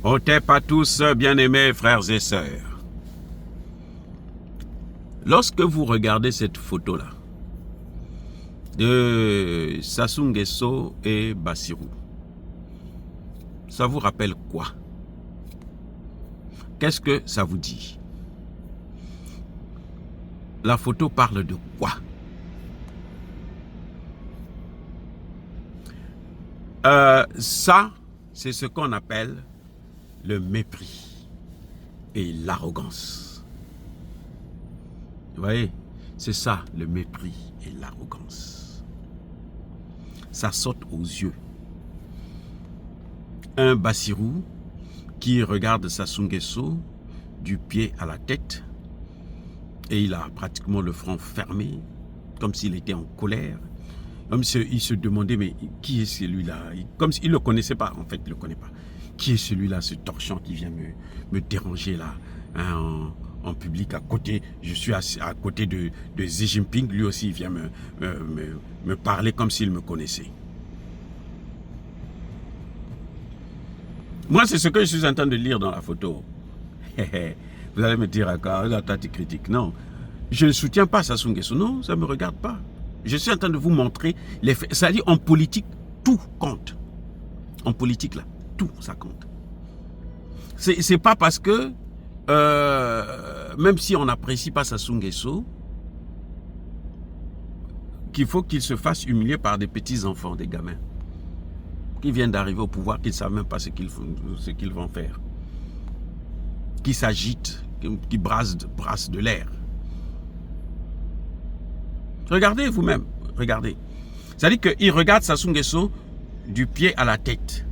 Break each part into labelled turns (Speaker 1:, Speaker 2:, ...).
Speaker 1: On t'aime pas tous, bien-aimés frères et sœurs. Lorsque vous regardez cette photo-là, de Sassou Nguesso et Bassirou, ça vous rappelle quoi? Qu'est-ce que ça vous dit? La photo parle de quoi? Ça, c'est ce qu'on appelle le mépris et l'arrogance. Vous voyez, c'est ça le mépris et l'arrogance. Ça saute aux yeux. Un Bassirou qui regarde Sassou Nguesso du pied à la tête et il a pratiquement le front fermé, comme s'il était en colère. Comme s'il se demandait, mais qui est celui-là? Comme s'il ne le connaissait pas, en fait, il ne le connaît pas. Qui est celui-là, ce torchon qui vient me déranger là, hein, en public à côté? Je suis à côté de Xi Jinping, lui aussi il vient me parler comme s'il me connaissait. Moi, c'est ce que je suis en train de lire dans la photo. Vous allez me dire encore, là, toi tu critiques. Non, je ne soutiens pas Sassou Nguesso, non, ça ne me regarde pas. Je suis en train de vous montrer les faits. C'est-à-dire, en politique, tout compte. En politique, là, tout, ça compte. C'est pas parce que, même si on n'apprécie pas Sassou Nguesso, qu'il faut qu'il se fasse humilier par des petits-enfants, des gamins, qui viennent d'arriver au pouvoir, qui ne savent même pas ce qu'ils vont faire. Qui s'agitent, qui brassent de l'air. Regardez vous-même, regardez. C'est-à-dire qu'il regarde Sassou Nguesso du pied à la tête.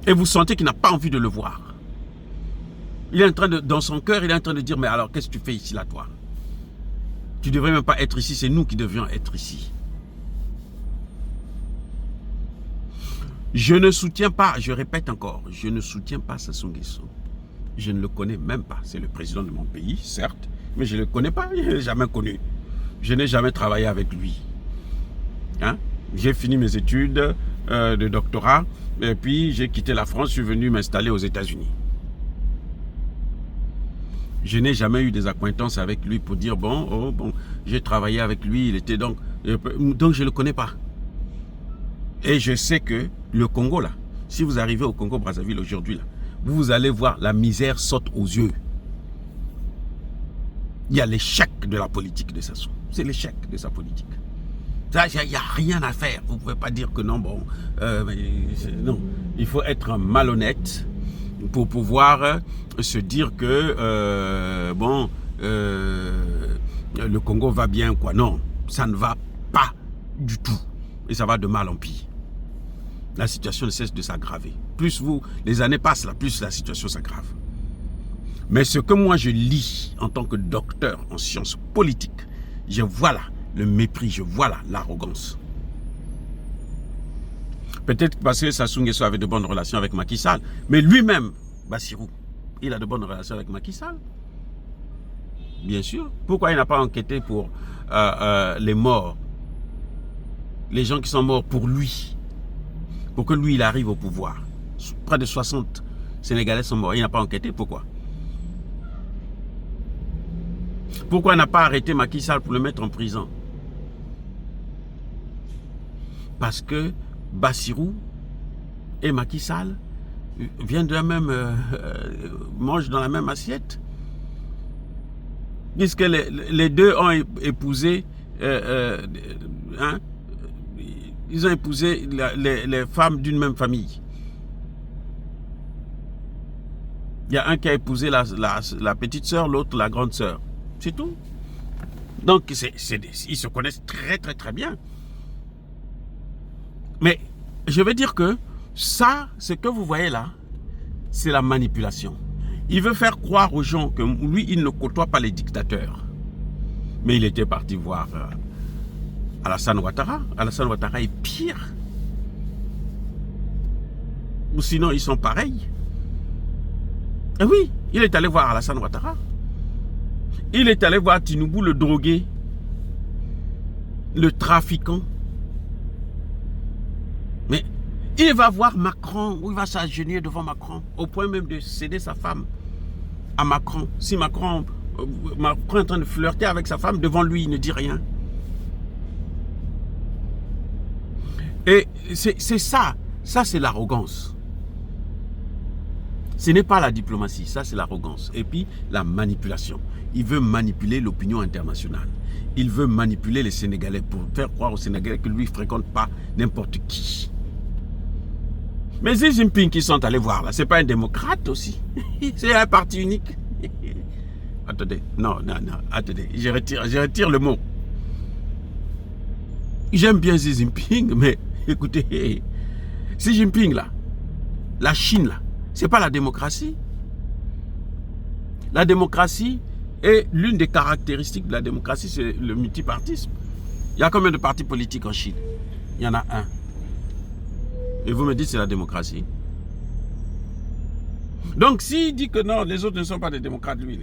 Speaker 1: Et vous sentez qu'il n'a pas envie de le voir. Il est en train de, dans son cœur, il est en train de dire, mais alors qu'est-ce que tu fais ici là, toi? Tu ne devrais même pas être ici, c'est nous qui devions être ici. Je ne soutiens pas, je répète encore, je ne soutiens pas Sassou Nguesso. Je ne le connais même pas. C'est le président de mon pays, certes, mais je ne le connais pas, je ne l'ai jamais connu. Je n'ai jamais travaillé avec lui. Hein? J'ai fini mes études de doctorat, et puis j'ai quitté la France, je suis venu m'installer aux États-Unis. Je n'ai jamais eu des acquaintances avec lui pour dire, bon, j'ai travaillé avec lui, il était donc je ne le connais pas. Et je sais que le Congo, là, si vous arrivez au Congo-Brazzaville aujourd'hui, là, vous allez voir la misère saute aux yeux. Il y a l'échec de la politique de Sassou. C'est l'échec de sa politique. Il n'y a rien à faire. Vous ne pouvez pas dire que non, non. Il faut être malhonnête pour pouvoir se dire que, le Congo va bien, quoi. Non, ça ne va pas du tout. Et ça va de mal en pis. La situation ne cesse de s'aggraver. Plus les années passent, là, plus la situation s'aggrave. Mais ce que moi je lis en tant que docteur en sciences politiques, je vois là le mépris, je vois là l'arrogance. Peut-être parce que Sassou Nguesso avait de bonnes relations avec Macky Sall, mais lui-même, Bassirou, il a de bonnes relations avec Macky Sall. Bien sûr. Pourquoi il n'a pas enquêté pour les morts, les gens qui sont morts pour lui, pour que lui il arrive au pouvoir? Près de 60 Sénégalais sont morts, il n'a pas enquêté, pourquoi? Pourquoi il n'a pas arrêté Macky Sall pour le mettre en prison? Parce que Bassirou et Macky Sall viennent de la même... mangent dans la même assiette. Puisque les deux ont épousé... ils ont épousé les femmes d'une même famille. Il y a un qui a épousé la petite sœur, l'autre la grande sœur. C'est tout. Donc, ils se connaissent très, très, très bien. Mais, je veux dire que ça, ce que vous voyez là, c'est la manipulation. Il veut faire croire aux gens que lui, il ne côtoie pas les dictateurs. Mais il était parti voir Alassane Ouattara. Alassane Ouattara est pire. Ou sinon, ils sont pareils. Et oui, il est allé voir Alassane Ouattara. Il est allé voir Tinoubou, le drogué, le trafiquant. Mais Il va voir Macron, ou il va s'agenouiller devant Macron, au point même de céder sa femme à Macron. Si Macron est en train de flirter avec sa femme, devant lui, il ne dit rien. Et c'est ça. Ça, c'est l'arrogance. Ce n'est pas la diplomatie, ça c'est l'arrogance. Et puis la manipulation. Il veut manipuler l'opinion internationale. Il veut manipuler les Sénégalais pour faire croire aux Sénégalais que lui ne fréquente pas n'importe qui. Mais Xi Jinping qui sont allés voir là, c'est pas un démocrate aussi. C'est un parti unique. Attendez, non, attendez, je retire le mot. J'aime bien Xi Jinping, mais écoutez, Xi Jinping là, la Chine là, c'est pas la démocratie. La démocratie est l'une des caractéristiques de la démocratie, c'est le multipartisme. Il y a combien de partis politiques en Chine? Il y en a un. Et vous me dites c'est la démocratie. Donc s'il dit que non, les autres ne sont pas des démocrates, lui,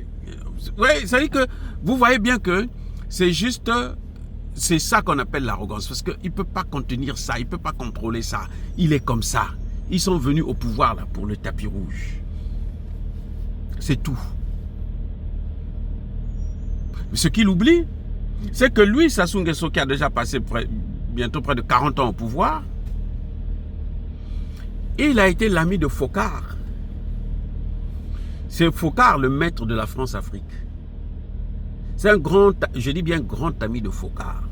Speaker 1: ouais, ça veut dire que vous voyez bien que c'est juste, c'est ça qu'on appelle l'arrogance, parce qu'il ne peut pas contenir ça, il ne peut pas contrôler ça. Il est comme ça. Ils sont venus au pouvoir là pour le tapis rouge. C'est tout. Mais ce qu'il oublie, c'est que lui, Sassou Nguesso, qui a déjà passé bientôt près de 40 ans au pouvoir, il a été l'ami de Foccart. C'est Foccart le maître de la France-Afrique. C'est un grand, je dis bien grand ami de Foccart.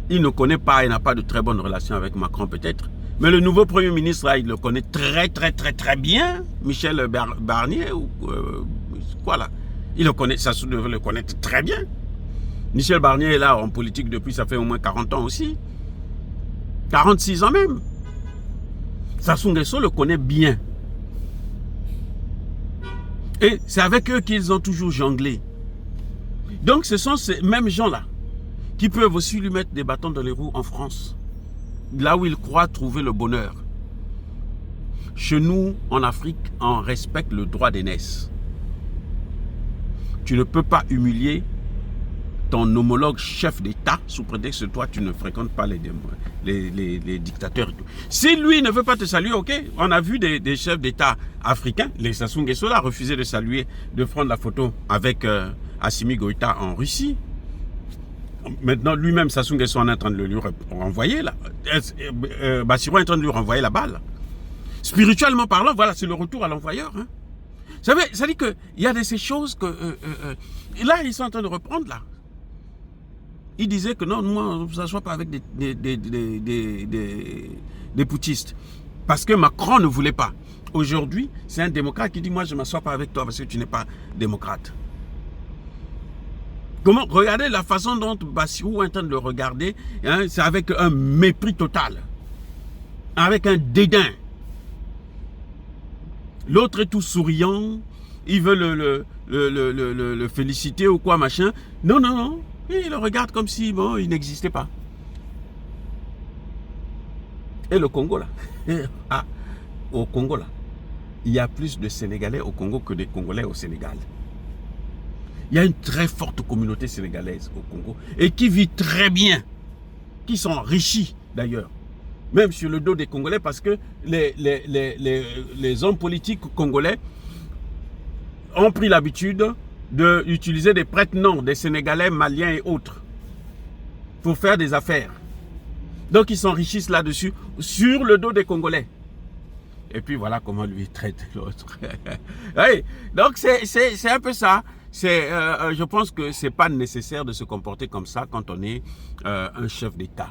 Speaker 1: Il ne connaît pas, il n'a pas de très bonne relation avec Macron peut-être. Mais le nouveau Premier ministre, là, il le connaît très bien. Michel Barnier, ou quoi là. Il le connaît, ça devrait le connaître très bien. Michel Barnier est là en politique depuis, ça fait au moins 40 ans aussi. 46 ans même. Sassou Nguesso le connaît bien. Et c'est avec eux qu'ils ont toujours jonglé. Donc ce sont ces mêmes gens-là qui peuvent aussi lui mettre des bâtons dans les roues en France. Là où ils croient trouver le bonheur. Chez nous, en Afrique, on respecte le droit d'aînesse. Tu ne peux pas humilier ton homologue chef d'État sous prétexte que toi, tu ne fréquentes pas les dictateurs. Et tout. Si lui ne veut pas te saluer, ok, on a vu des chefs d'État africains, les Sassou Nguesso là, refusaient de saluer, de prendre la photo avec Assimi Goïta en Russie. Maintenant, lui-même, Sassou Nguesso est en train de lui renvoyer là. Bassirou est en train de lui renvoyer la balle. Spirituellement parlant, voilà, c'est le retour à l'envoyeur. Hein. Vous savez, ça dit qu'il y a de ces choses que... là, ils sont en train de reprendre là. Il disait que non, moi, on ne s'assoit pas avec des putschistes. Parce que Macron ne voulait pas. Aujourd'hui, c'est un démocrate qui dit, moi, je ne m'assois pas avec toi parce que tu n'es pas démocrate. Comment? Regardez la façon dont Bassirou est en train de le regarder. Hein, c'est avec un mépris total. Avec un dédain. L'autre est tout souriant. Il veut le féliciter ou quoi, machin. Non, non, non. Il le regarde comme si, bon, il n'existait pas. Et le Congo, là. Ah, au Congo, là. Il y a plus de Sénégalais au Congo que de Congolais au Sénégal. Il y a une très forte communauté sénégalaise au Congo. Et qui vit très bien. Qui sont enrichis, d'ailleurs. Même sur le dos des Congolais, parce que les hommes politiques congolais ont pris l'habitude d'utiliser des prête-noms des Sénégalais, Maliens et autres pour faire des affaires. Donc ils s'enrichissent là-dessus, sur le dos des Congolais. Et puis voilà comment lui traite l'autre. Oui, donc c'est un peu ça. Je pense que ce n'est pas nécessaire de se comporter comme ça quand on est un chef d'État.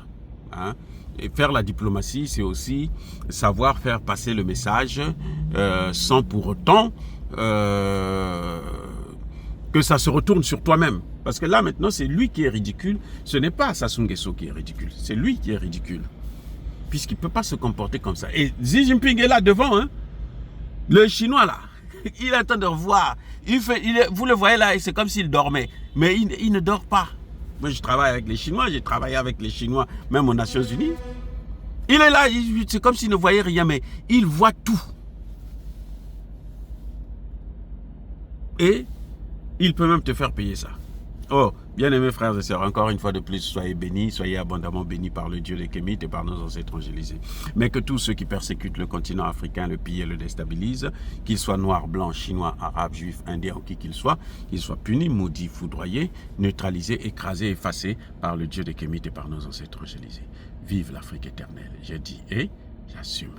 Speaker 1: Hein. Et faire la diplomatie, c'est aussi savoir faire passer le message sans pour autant que ça se retourne sur toi-même. Parce que là, maintenant, c'est lui qui est ridicule. Ce n'est pas Sassou Nguesso qui est ridicule. C'est lui qui est ridicule. Puisqu'il ne peut pas se comporter comme ça. Et Xi Jinping est là devant. Hein. Le Chinois, là, il est en train de revoir. Vous le voyez là, c'est comme s'il dormait. Mais il ne dort pas. Moi, je travaille avec les Chinois. J'ai travaillé avec les Chinois, même aux Nations Unies. Il est là, c'est comme s'il ne voyait rien, mais il voit tout. Et il peut même te faire payer ça. Oh, bien-aimés frères et sœurs, encore une fois de plus, soyez bénis, soyez abondamment bénis par le Dieu des Kémites et par nos ancêtres angélisés. Mais que tous ceux qui persécutent le continent africain, le pillent et le déstabilisent, qu'ils soient noirs, blancs, chinois, arabes, juifs, indiens ou qui qu'ils soient punis, maudits, foudroyés, neutralisés, écrasés, effacés par le Dieu des Kémites et par nos ancêtres angélisés. Vive l'Afrique éternelle, j'ai dit et j'assume.